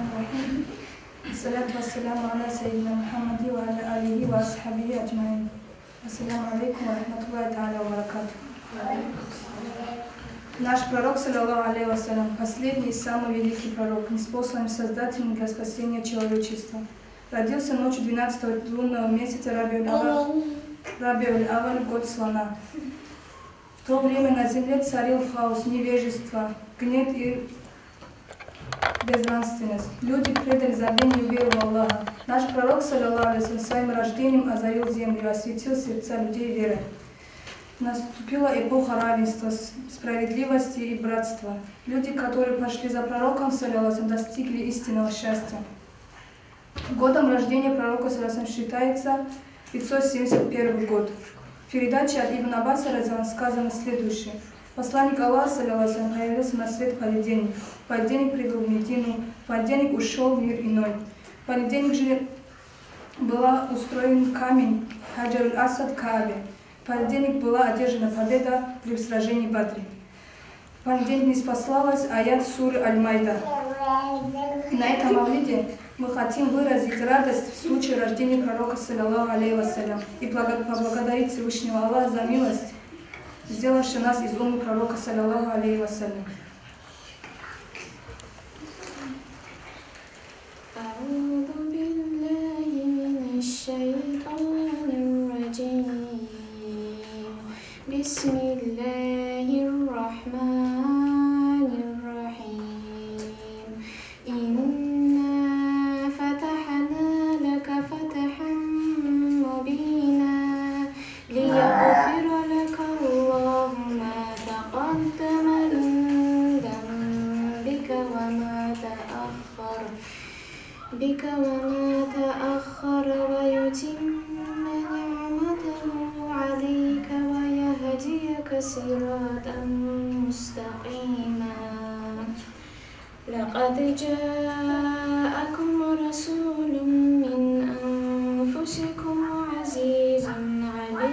Bismillahirrahmanirrahim. Assalatu wassalamu ala sayyidina Muhammadi wa ala alihi wa ashabihi ajma'in. Assalamu alaikum wa rahmatullahi ta'ala wa barakatuh. Наш пророк, саллаллаху алейхи вассалям, последний и самый великий пророк, ниспосланный Создателем для спасения человечества. Родился ночью 12-го лунного месяца Рабиуль-Авваль, год слона. В то время на земле царил хаос, невежество, гнев и безнравственность. Люди предали забвению веру в Аллаха. Наш пророк, саллаллаху алейхи вассалям, своим рождением озарил землю и осветил сердца людей верой. Наступила эпоха равенства, справедливости и братства. Люди, которые пошли за пророком, саллаллаху алейхи вассалям, достигли истинного счастья. Годом рождения пророка, саллаллаху алейхи вассалям, считается 571 год. В передаче от Ибн Аббаса сказано следующее. Посланник Аллаха, саллаллаху алейхи вассалям, появился на свет понедельник. В понедельник прибыл в Медину, в понедельник ушел в мир иной. В понедельник же была устроен камень Хаджар-аль-Асад Каабе. В понедельник была одержана победа при сражении Бадри. В понедельник не спаслалась аят суры Аль-Майда. И на этом мавлиде мы хотим выразить радость в случае рождения пророка, саллаллаху алейхи вассалям, и поблагодарить Всевышнего Аллаха за милость, сделавший нас из умы пророка, саллаллаху алейхи вассалям. بك وما تأخر ويتم نعمته عليك ويهديك صراطا مستقيما. لقد جاءكم رسول من أنفسكم عزيز عليه ما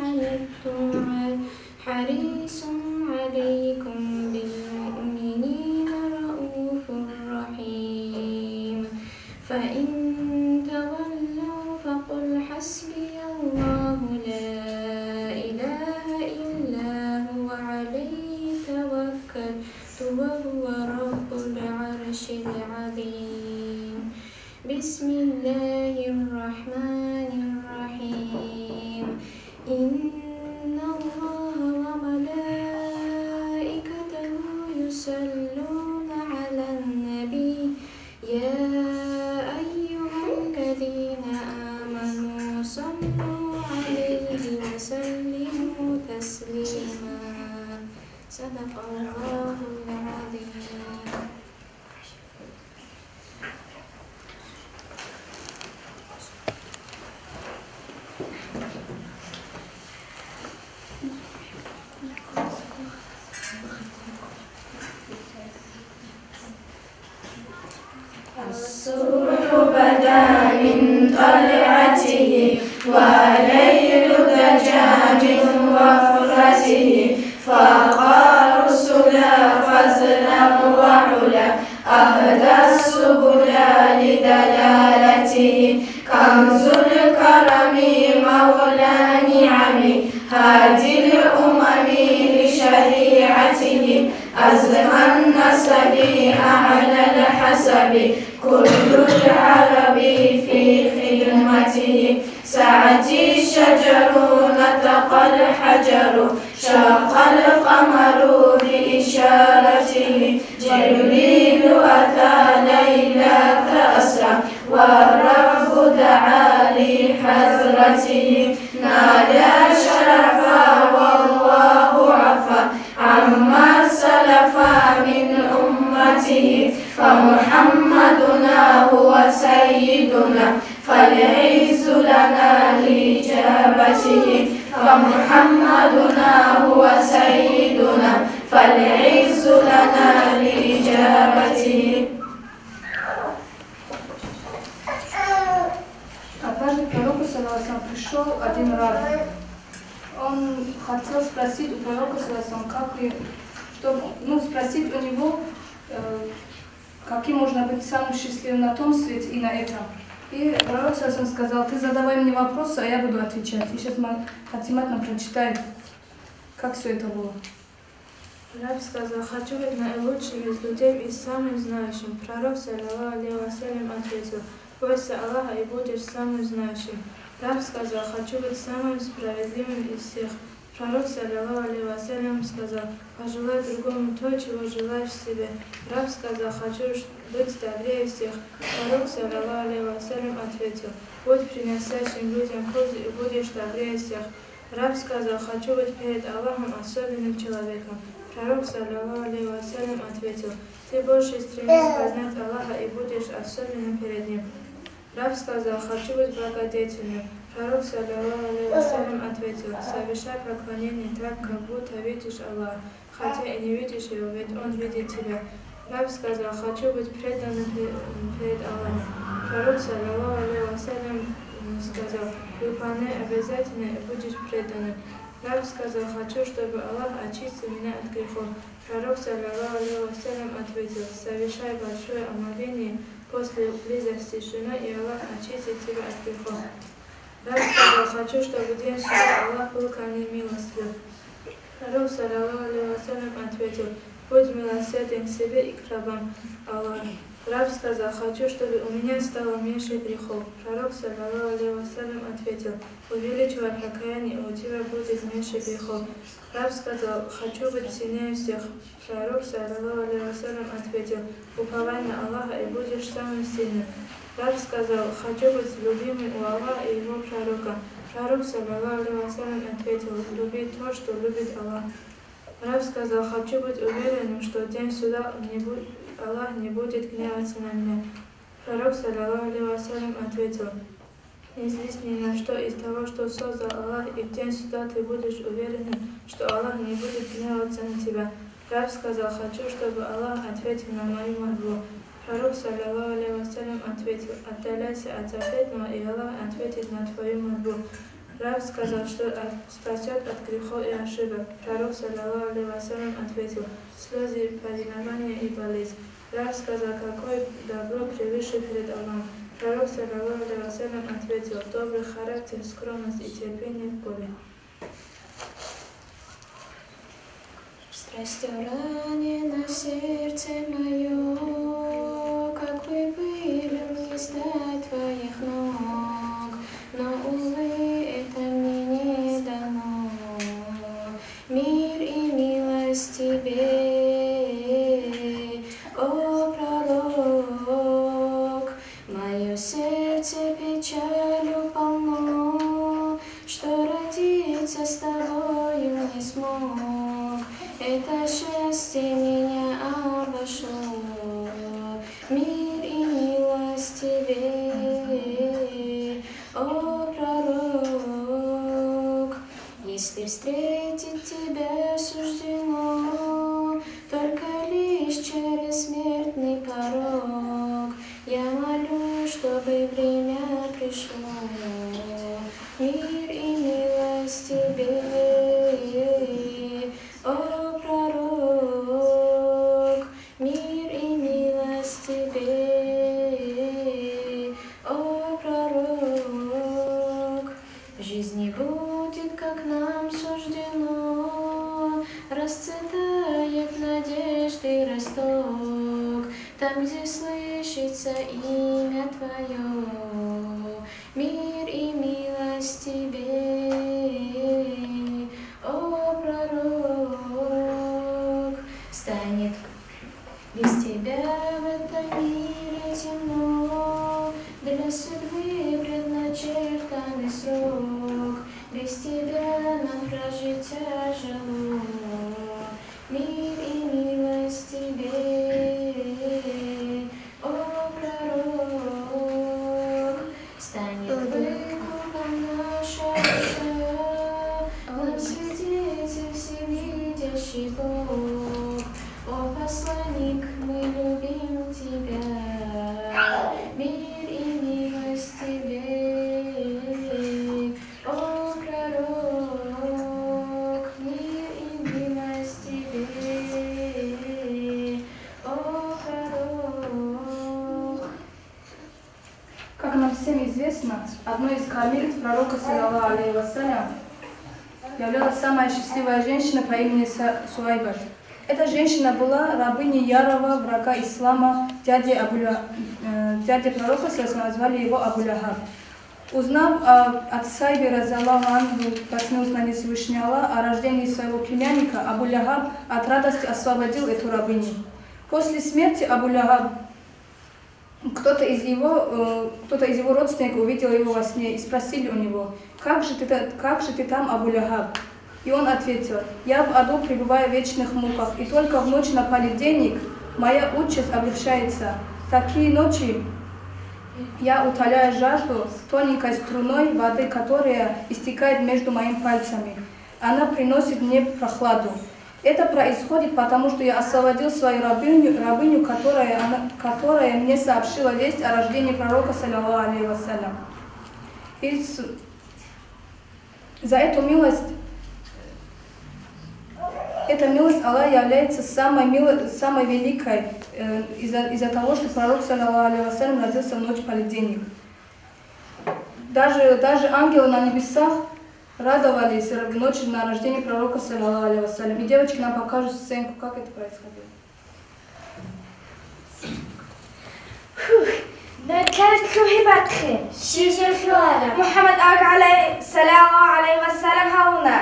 عنتم حريص عليكم بالمؤمنين رؤوف رحيم. فإن تولوا فقل حسبي الله لا إله إلا هو عليه توكلت وهو رب العرش العظيم. بسم الله الرحمن الرحيم. إن الله وملائكته يصلون على النبي يا أيها الذين آمنوا صلوا عليه وسلموا تسليما. صدق الله العظيم. الصبح بدا من طلعته والليل دجى من وفرته فقال رسلا فزلا وعلا أهدى السبل لدلالته كنز الكرم مولى نعم هادي الأمم لشريعته أزهى النسب أعلى الحسب كل العرب في خدمته سعتي الشجر نطق الحجر شق القمر بإشارته جبريل أتى ليلة أسرى والرب دعا لحضرته نادى شرفا والله عفا عما سلف من أمته فمحمدنا هو سيدنا فالعز لنا لإجابته فمحمدنا هو سيدنا فالعز لنا لإجابته. Однажды к пророку, саллаллаху алейхи вассалям, пришел один раб. Он хотел спросить у пророка, саллаллаху алейхи вассалям, спросить у него, каким можно быть самым счастливым на том свете и на этом. И пророк сам сказал: ты задавай мне вопросы, а я буду отвечать. И сейчас Фатимат нам прочитает, как все это было. Раб сказал: хочу быть наилучшим из людей и самым знающим. Пророк, саллаллаху алейхи вассалям, ответил: бойся Аллаха и будешь самым знающим. Раб сказал: хочу быть самым справедливым из всех. Пророк, саллаллаху алейхи вассалям, сказал: пожелай другому то, чего желаешь себе. Раб сказал: хочу быть добрее всех. Пророк, саллаллаху алейхи вассалям, ответил: будь приносящим людям пользу и будешь добрее всех. Раб сказал: хочу быть перед Аллахом особенным человеком. Пророк, саллаллаху алейхи вассалям, ответил: ты больше стремись познать Аллаха и будешь особенным перед Ним. Раб сказал: хочу быть благодетельным. Пророк, саллаллаху алейхи вассалям, ответил: совершай поклонение так, как будто видишь Аллаха, хотя и не видишь Его, ведь Он видит тебя. Раб сказал: хочу быть преданным перед Аллахом. Пророк, саллаллаху алейхи вассалям, сказал: выполняй обязательно и будешь преданным. Раб сказал: хочу, чтобы Аллах очистил меня от грехов. Пророк, саллаллаху алейхи вассалям, ответил: совершай большое омовение после близости с женой, и Аллах очистит тебя от грехов. Раб сказал: хочу, чтобы день суда Аллах был ко мне милостив. Пророк, саллаллаху алейхи вассалям, ответил: будь милосерден к себе и к рабам Аллаха. Раб сказал: хочу, чтобы у меня стало меньше грехов. Пророк, саллаллаху алейхи вассалям, ответил: увеличивай покаяние, и у тебя будет меньше грехов. Раб сказал: хочу быть сильнее всех. Пророк, саллаллаху алейхи вассалям, ответил: уповай на Аллаха и будешь самым сильным. Раб сказал: хочу быть любимым у Аллаха и Его пророка. Пророк, саллаллаху алейхи вассалям, ответил: люби то, что любит Аллах. Раб сказал: хочу быть уверенным, что в день суда Аллах не будет гневаться на меня. Пророк, саллаллаху алейхи вассалям, ответил: не злись ни на что из того, что создал Аллах, и в день суда ты будешь уверенным, что Аллах не будет гневаться на тебя. Раб сказал: хочу, чтобы Аллах ответил на мою мольбу. Пророк, саллаллаху алейхи вассалям, ответил: отдаляйся от запретного, и Аллах ответит на твою мольбу. Раб сказал, что спасет от грехов и ошибок. Пророк, саллаллаху алейхи вассалям, ответил: слезы, повиновение и болезнь. Раб сказал: какое добро превыше перед Аллахом. Пророк, саллаллаху алейхи вассалям, ответил: добрый характер, скромность и терпение в горе. Страстью ранено сердце мое, как бы были мне стать твоих ног, но, увы, это мне не дано. Мир и милость тебе, о пророк, мое сердце печалью полно, что родиться с тобою не смог. Это счастье меня обошло. Мир и милость тебе, о пророк. Если встретить тебя суждено только лишь через смертный порог, я молю, чтобы время пришло. Мир и милость тебе, о пророк. Мир и милость тебе, о пророк. В жизни будет, как нам суждено, расцветает надежды росток, там, где слышится имя твое. Мир и милость тебе, о пророк. Станет без тебя в этом мире темно, для судьбы предначертанный срок, без тебя нам прожить тяжело. Мир и милость тебе, о пророк. Станет выкупом наша душа, нам свидетель всевидящий Бог. О посланник, мы любим тебя. Мир и милость всем известно, одной из кормилиц пророка, саллаллаху алейхи вассалям, являлась самая счастливая женщина по имени Суайбат. Эта женщина была рабыней ярого врага ислама, дяди пророка, назвали его Абу-Лахаб. Узнав от Сайби разаллаху анху, просил знания Всевышнего Аллаха о рождении своего племянника, Абу-Лахаб от радости освободил эту рабыню. После смерти Абу-Лахаб кто-то из его родственников увидел его во сне и спросили у него: как же ты там, Абу-Лахаб? И он ответил: я в аду пребываю в вечных муках, и только в ночь на понедельник моя участь облегчается. Такие ночи я утоляю жажду тоненькой струной воды, которая истекает между моими пальцами. Она приносит мне прохладу. Это происходит потому, что я освободил свою рабыню, которая мне сообщила весть о рождении пророка, саллаллаху алейхи вассалям. И за эту милость, эта милость Аллаха является самой великой из-за того, что пророк, саллаллаху алейхи вассалям, родился в ночь понедельник. Даже ангелы на небесах радовались в ночь на рождение пророка, саллаллаху алейхи вассалям. И девочки нам покажут сценку, как это происходило. كانت هبة خير شيش الخوالة محمد أرك عليه سلام الله عليه والسلام هاونا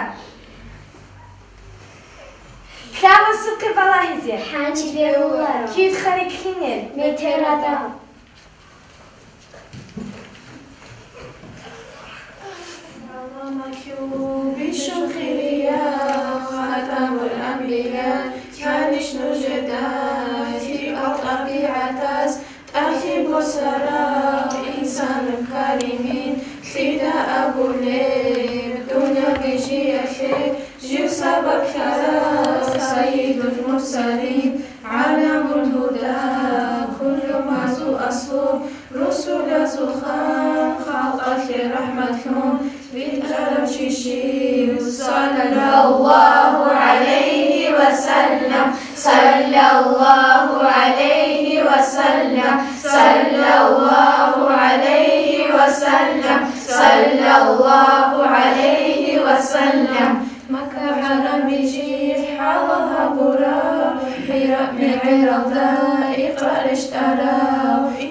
كلام السكر بلاهزي حانشي بيغوغارو كيد خارج خينيل ميتيرادا بشم خيريا خاتم الأنبياء كانش نجدات في الطبيعة أخي بصرا إنسان كريم خيدا أبو ليب دنيا بيجي أخي جيو سبب خلاص سيد المرسلين علم الهدى كل ما زو أصله رسول زخان خلق أخي رحمتهم بالألم شيشي صلى الله عليه وسلم صلى الله عليه وسلم صلى الله عليه وسلم صلى الله عليه وسلم مكة حرم بيجي حالها برا حيرة بعرضا اقرأ اشترى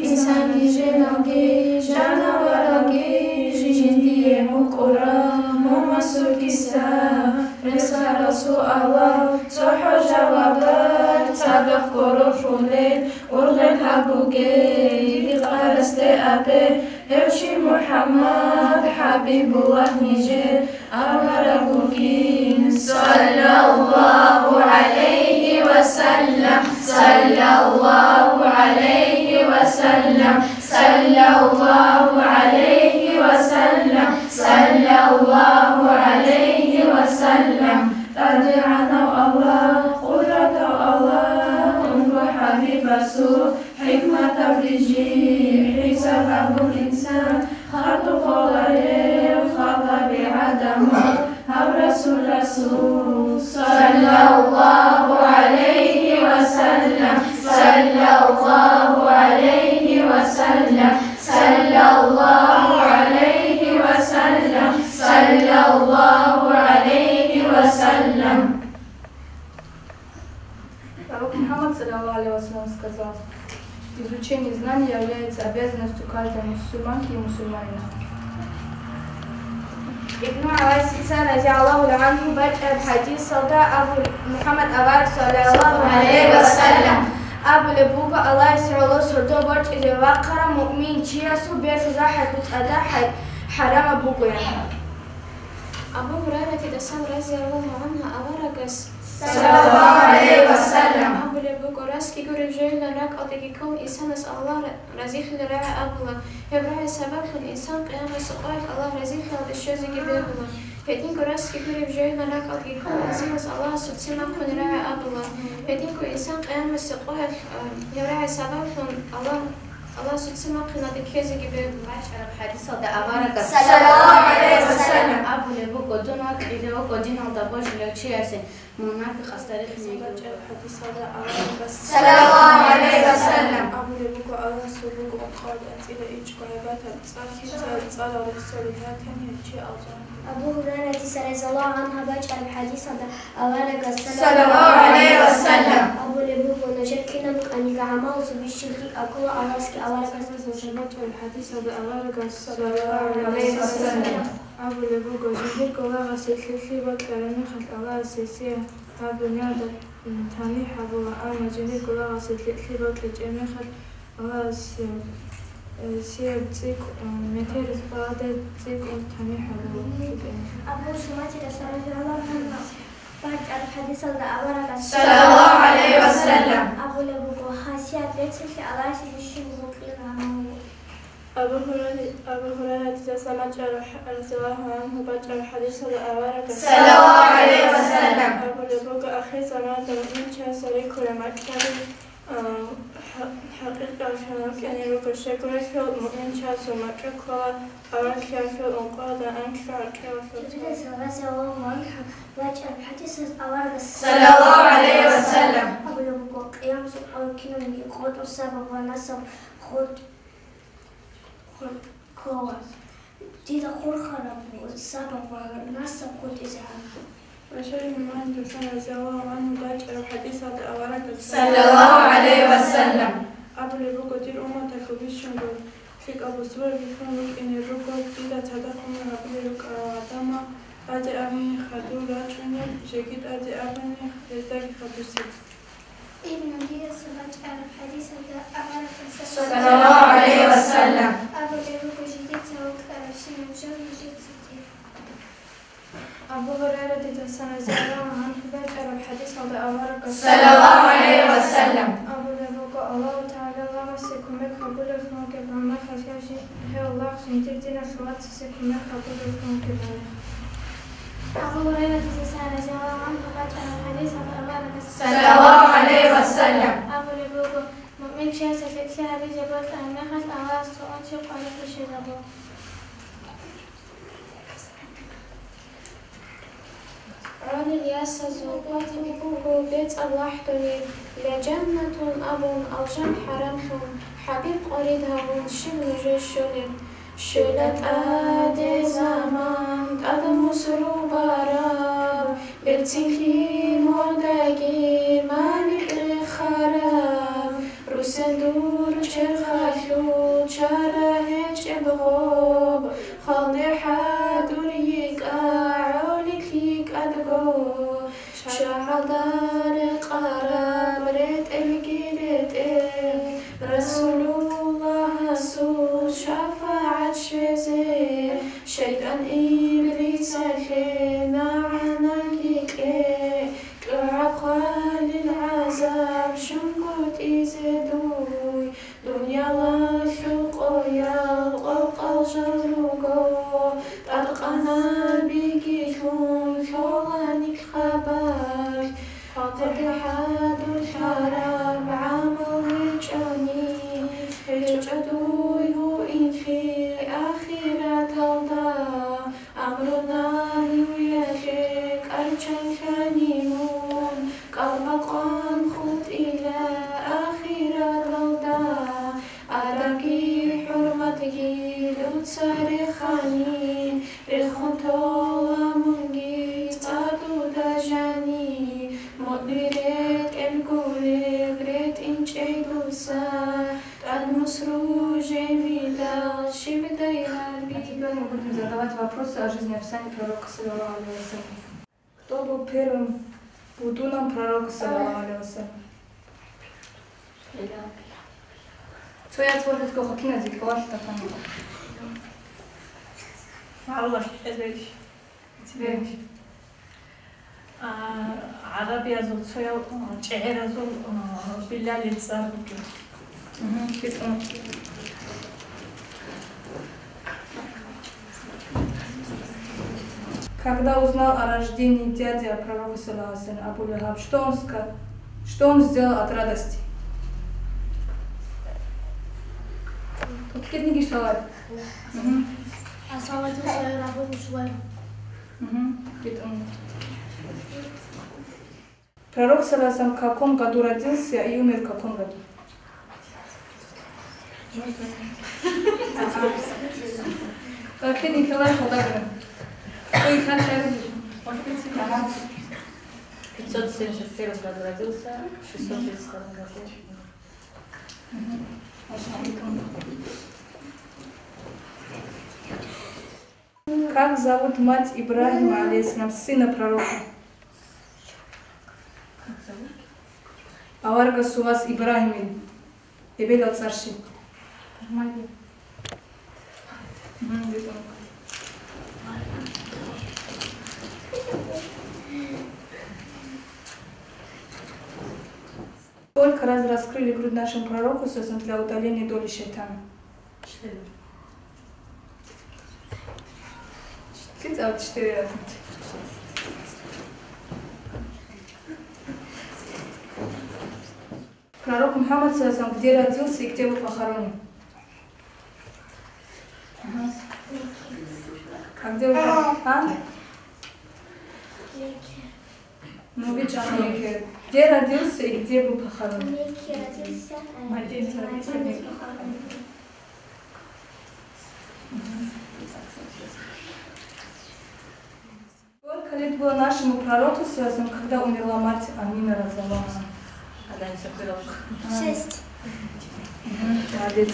إنسان جنوكي جانا ورقي جندي مقرى ممسو كسا رسالة سؤالا صحو جوابات سابق قروف رولين ورغن حبوكي قرست أبي هوشي محمد حبيب الله نجير أمرقوكين صلى الله عليه وسلم صلى الله عليه وسلم صلى الله عليه وسلم صلى الله عليه وسلم رجعنا الله قدرة الله وحبيب رسول حكمة بجي حسابه الإنسان خاطف غير خاطب بعدمه هو رسول صلى الله عليه وسلم صلى الله عليه وسلم صلى الله عليه وسلم صلى الله عليه وسلم. Пророк Мухаммад, саллаллаху алейхи вассалям, сказал: изучение знаний является обязанностью каждой мусульманки и мусульманина. ابن عباس رضي الله عنه بدأ بحديث صدى أبو محمد أبار صلى الله عليه وسلم أبو لبوك الله يسر الله سردو برج إذا وقر مؤمن تياسو بيرجو راحة بتأدى حرام بوكويا أبو هريرة دسام رضي الله عنه أورقس صلى الله عليه وسلم أبو لبوك راسكي قرب جيل لك أطيقكم إنسان الله رزيخ لرعي أبوه يبرع سبب الإنسان قيامة سقايف الله رزيخ للشيزي قبيله يدينكو راسكي قرب جيل لك أطيقكم إنسان الله سبسيما كن رعي أبوه يدينكو إنسان قيامة سقايف يبرع سبب الله سبسيما كن الشيزي قبيله حديث هذا أبارك صلى الله عليه وسلم أبو لبوك دونك إذا وقدين على دبوج لكشياسي منافق أستريح حديث هذا أبارك صلى الله عليه وسلم أبو لبوك Allah subhanahu qad atila ijqabat tsala solihatani azam. أبو هريرة رضي الله عنها بجأ الحديث عند أولك صلى الله عليه وسلم. أبو لبوب ونجكنا أنك عماو سبيشتي أقول أراسك أولك بجأ الحديث عند أولك صلى الله عليه وسلم. أبو لبوب وجهك الله سيكلي بكرمي خلق الله سيسيه أبو نادر تاني حبوا أنا جهك الله سيكلي بكرمي خلق الله سيبتك متر بعد تك تاني حبوا أبو سمعت رسالة الله عنه بجأ الحديث عند أولك صلى الله عليه وسلم. أبو لبوب وخاسيات ليتك الله سبيشتي بكرة أبو هريرة سمعت رسول الله عنه بجأ الحديث عند أولك صلى الله عليه وسلم. أبو لبوب أخي سمعت من شاسري كل مكتب حقيقة شنك أن يروك الشكر في المؤمن شاس ومكركوا أراك في الأنقاذ أنك رضي الله عنه بجأ الحديث عند أولك صلى الله عليه وسلم. أبو لبوب قيام أو كنا يقود السبب ونسب خود كوا ديدا خور خراب السبب ونسب خود إزعاج وشري من عنده سنة رضي الله عنه بجأ الحديث عند أولك صلى الله عليه وسلم. أبو لبوب دير أمتك بشنو فيك أبو سور بفهمك إن الركوب ديدا تدخل من أبو القدامى أدي أبني خدو راتشوني جيد أدي أبني خدتك خدوسي ابن ديدا سمعت على الحديث عند أولك صلى الله عليه وسلم. أبو لبوب جديد سوق أرسل وجو جديد ستير أبو هريرة رضي الله عنه بجأ الحديث عند أولك صلى الله عليه وسلم. أبو لبوب الله تعالى الله سيكمل قبول فمك بما خشيش هي الله سنتينا شوات سيكمل قبول فمك بما أبو هريرة رضي الله عنه بجأ الحديث عند أولك صلى الله عليه وسلم. أبو لبوب مؤمن شاس فكسها بجبل أمخت أواز تؤتي قلب شدبو عن الياس زوقات بوكو بيت الوحدني لجنة أب أو جم حرمهم حبيب أريدها شم جشلم شلت أدي زمان أدم سرو باراب بلتكي موداكي مالك خراب روسندور شرخلو شرهج بغوب خالي حدوليك أعولك ليك أدقو شعدار قراب ريت الجيلت رسول الله سوس شفاعة شزير شيطان إبليس خينا عنك كعب خال العذاب شنقوت إزدوي دنيا لا شلقو يلقو جرقو تلقنا بيكيكم شولانك خبر قد حاد الحرام عمل جاني هجدوي إن في آخرة الله أمرنا يوياك أرجل كنيمون قلبقان خد إلى آخرة الله أرقي حرمتك لتسرخني رخون طولا منجي تادو دجاني مدبرت القلب ريت إنشي دوسا المسرو جميلة شبدايها Теперь мы будем задавать вопросы о жизнеописании пророка саллаллаху алейхи вассалям. Кто был первым будуном пророка саллаллаху алейхи вассалям? Своя творческая хакина зикваш такая. الله أدري Тебе عربي أزول سويا شعر أزول بلال الزاربي Когда узнал о рождении дяди пророка саллаллаху алейхи вассалям, Абу Лахаб, что он сделал от радости? Какие книги читала? Пророк саллаллаху алейхи вассалям в каком году родился и умер в каком году? Архид Николай Холдагрен. Ой, как шарит? 571 году родился, 632 году. Как зовут мать Ибрахима, алейхиссалям, сына пророка? Аварга Сувас Ибрахим, Эбель Ацарши. Сколько раз раскрыли грудь нашему пророку для удаления доли шайтана? 4 раза. Пророк Мухаммад, где родился и где был похоронен? А где вы похоронен? Ну, Мекке. Где родился и где был похоронен? Мекке родился, Сколько лет было нашему пророку, когда умерла мать Амина разаллаху анха? 6. Молодец.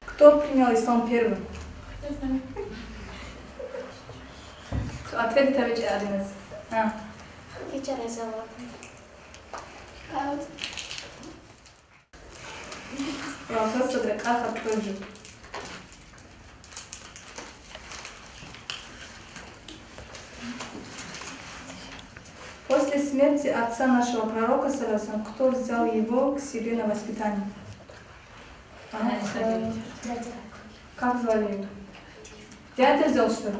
Кто принял ислам первым? Ответите один из. Хадиджа разаллаху. Вопрос как открыть. После смерти отца нашего пророка, кто взял его к себе на воспитание? Как звали его? Дядя взял, что ли?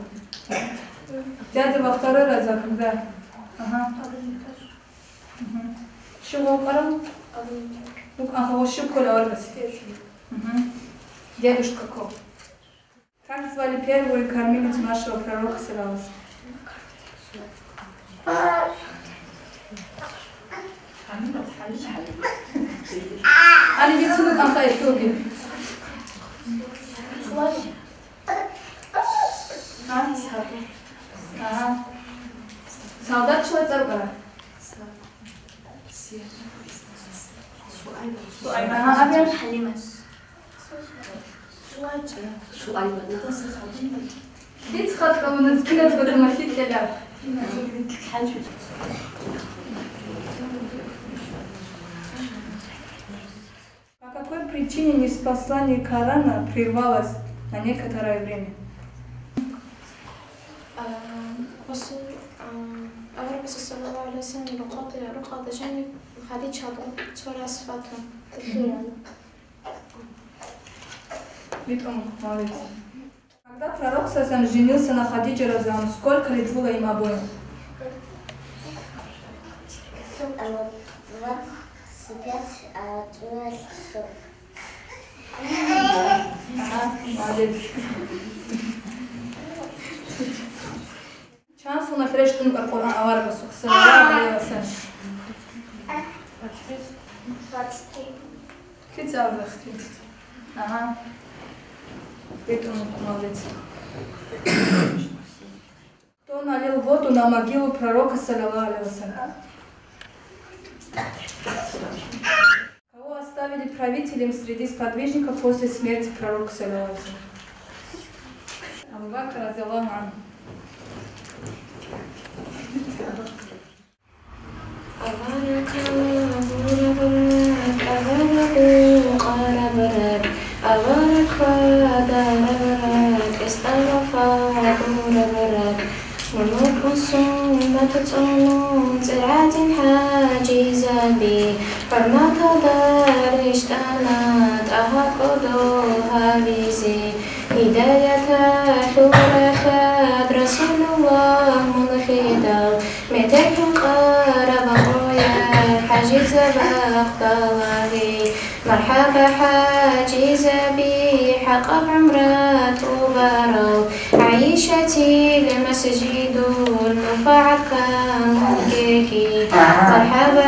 Дядя во второй раз, а когда? Чего упорол? Дедушка какой? Как звали первую кормилицу нашего пророка, Они ведь сюда там стоят долги. Солдат человек забрал. Ицхак, кого на взгляд в этом архителя. По какой причине ниспослание Корана прервалось на некоторое время? Аварга саллаллаху алейхи ва саллям руқада жани Хадиджа цора сфату. Молодец. Когда пророк женился на Хадидже разаллаху, сколько лет было им обоим? 25, Молодец. Чанс на фрештун Коран аварга саллаллаху алейхи ва саллям. 23. Кицал 23. Молодец. Кто налил воду на могилу пророка, саллаллаху алейхи ва саллям? Кого оставили правителем среди сподвижников после смерти пророка, саллаллаху алейхи ва саллям? Абу Бакр разияллаху анху. هداية حور خاد رسول الله منخدا متك قرب خويا حاجز بختواهي مرحبا حاجز بي حق بعمرة وبرو عيشتي المسجد المفعل كان مرحبا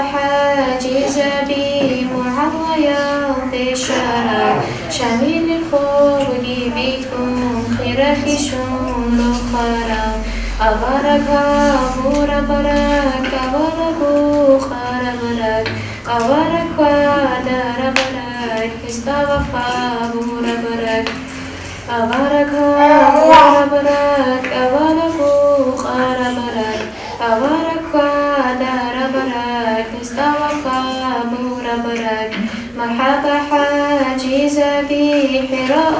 بشارة شامل الخوب بيكون خيركشون رخارا أبارك أبورا برك أبارك خارا برك أبارك ودار برك استغفى أبورا برك أبارك أبورا برك أبارك خارا برك أبارك ودار برك استغفى أبورا برك مرحبا حاجز بحراء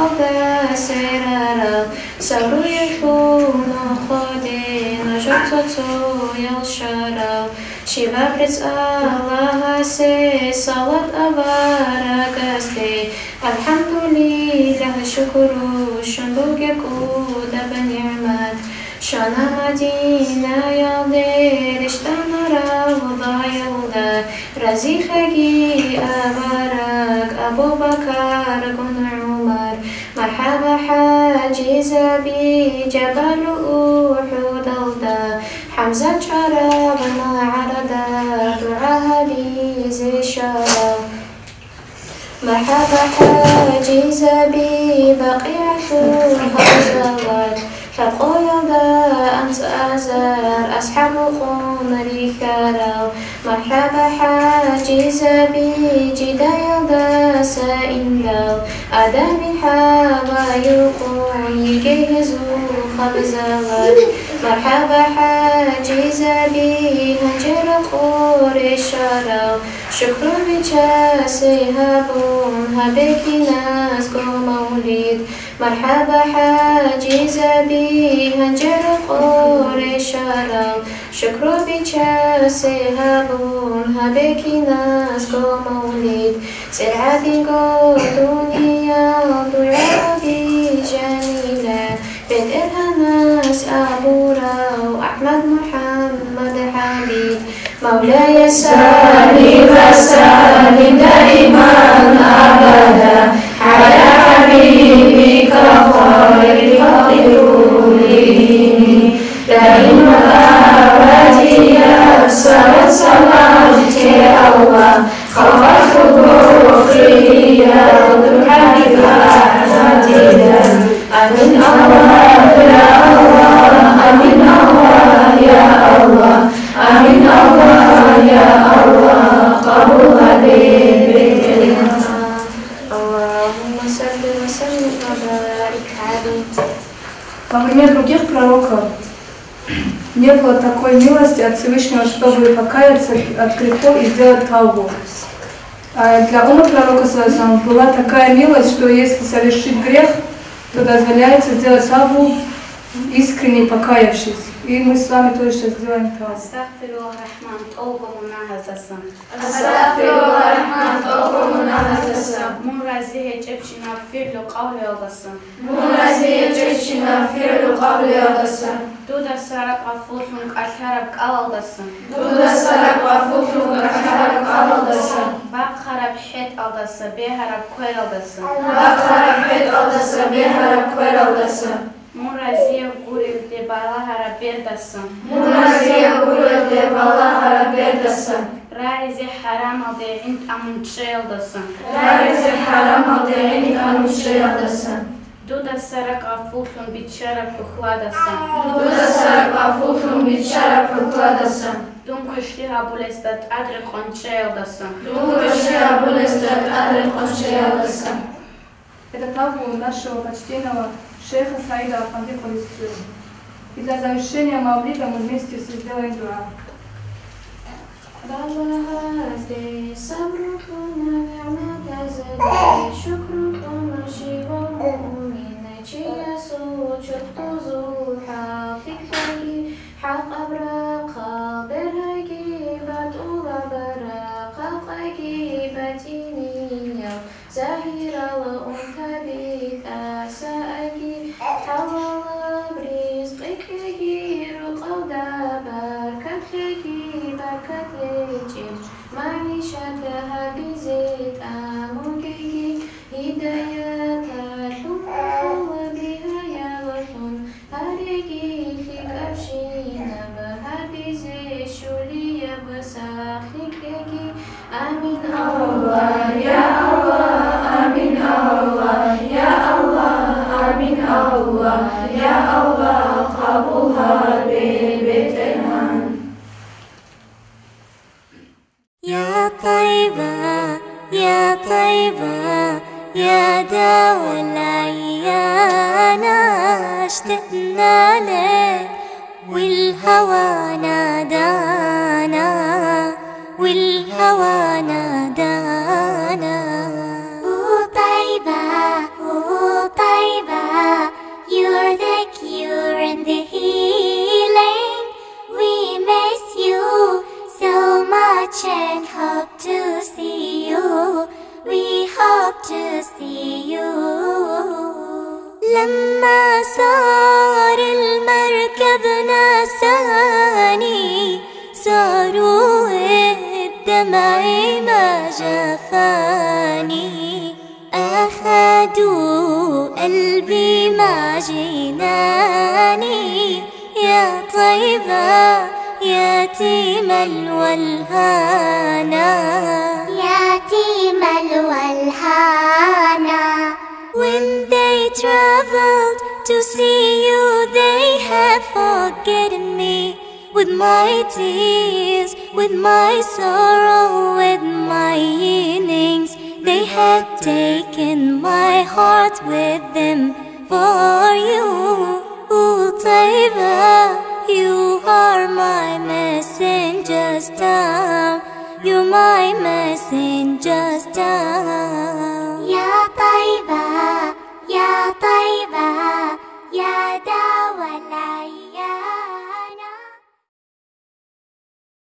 بسرارا سورو يكون خودي نجرتو يلشارا شباب رز الله سي صلاة أبارك أستي الحمد لله شكر شنبوك كودا بنعمات شانا مدينة يالدير اشتانا روضا يلدا رزيخي أبارك أبو بكر كن عمر مرحبا حاجز بجبل أحد الدا حمزة شرابنا عردا دعاها بيزي شارا مرحبا حاجز ببقيعة الخزوات فالقيادة أنت أزار أصحاب قمري كارو مرحبا حاجز بجدايا سائندو أدم حابا يقون يجهزوا خبزوات مرحبا حاجز بهنجر قريشارو شكر بجاسي هابون هبكي ناس مولد مرحبا حاجز بهنجر قريشارو شكر بجاسي هابون هبكي ناس مولد سرعة دنيا دعاء بجميلة بدء ناس أبورا وأحمد محمد حبيب مولاي صلي وسلم دائما أبدا على حبيبك خير خلق كلهم دائما أبديا صلاة صلاتك الله خلق خيريا وتحبك أحمدنا أمين الله يا الله أمين الله يا الله أمين الله يا الله قبول بكلمة اللهم صل وسلم وبارك عليه. Во время других пророков не было такой милости от Всевышнего, чтобы покаяться от грехов и сделать тавбу. А для ума пророка была такая милость, что если совершить грех, то дозволяется сделать тавбу, искренне покаявшись. И мы с вами тоже сейчас сделаем тавбу. أستغفر الرحمن توبة مناهزة أستغفر الرحمن توبة مناهزة مرزيه جبشنا فعل قول الغسن منازي جيشنا فعل قبل الغسل دود سرق أفوحك أشرب الغسن دود سرق وفوتك أحرق على الغسل بقرب حيت الغسن بهرب كويل الغسن وأخرب حيث الغسل بهرب كويل الغسل مرزيه قريب دبالة هرب بيردسن منازي قول بالله ربي الغسل راعي حرام الدين أمن شيل دسن رأيت حرام الدين أن يشير الغسل دود سرق أفوحك بتشرب حخلادسن دود سرق وفوتك بشرب الغسل دون كشتها بولستات أدري خنشيل دسن دود الشيء بلستت أدرك الشيء الغسل Это тавбу нашего почтенного шейха Саида Афанди Халисту. И для завершения мавлида мы вместе сделаем дуа. رجل صبركم نعمة زكي شكركم شيء مؤمن شيء سوء شطوزو حقيقي حق أبرق برهقي بطول برق قلقي بتيني زهيرة وأنت بك سأكي حول برزقك غير قودا بركتك بركتك معيشتها بزيت أموكي هداية الحب بها يا وطن هاريكي فيك أبشينا بها بزي شولية بساخيكي آمين الله يا الله يا طيبة يا دوا العيان اشتقنا لك والهوى نادانا والهوى نادانا. طيبة you're the cure and the healing. We miss you so much and hope to see you. We hope to see you. لما صار المركب نساني صاروا الدمع ما جفاني. أخدوا قلبي مع جناني يا طيبة يتيم الولهانا يتيم الولهانا. When they traveled to see you they had forgotten me. With my tears, with my sorrow, with my yearnings, they had taken my heart with them for you. طيبة you are my messenger's down. You're my messenger's down.